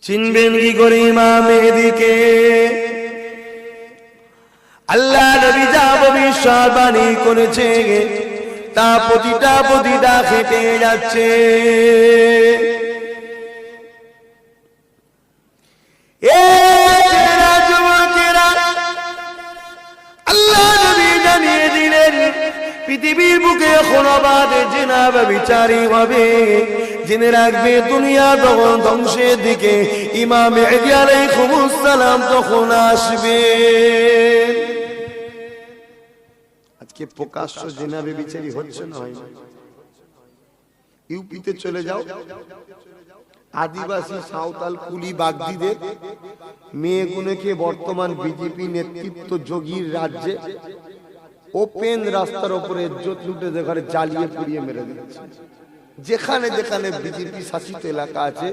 চিনবেন কি করে ইমাম মেহেদীকে? আল্লাহ নবী যা ভবিষ্যৎবাণী করেছে তা প্রতিটা খেটে যাচ্ছে। আল্লাহ নবী জানিয়ে দিলেন পৃথিবীর বুকে এখন আবার জিনা ব্যভিচারী হবে। জেনে রাখবে দুনিয়া তখন ধ্বংসের দিকে, ইমাম মেহেদী আলাইহিস সালাম তখন আসবে। আজকে প্রকাশ্য জিনা ব্যভিচারী হচ্ছে না? হয় ইউপিতে চলে যাও, আদিবাসী সাঁওতাল কুলি বাগদিদের মেয়েগুলোকে বর্তমান বিজেপি নেতৃত্ব যোগীর রাজ্যে ওপেন রাস্তার উপরে ইজ্জত লুটে দেখারে জ্বালিয়ে পুড়িয়ে মেরে দিচ্ছে। যেখানে যেখানে বিজেপি শাসিত এলাকা আছে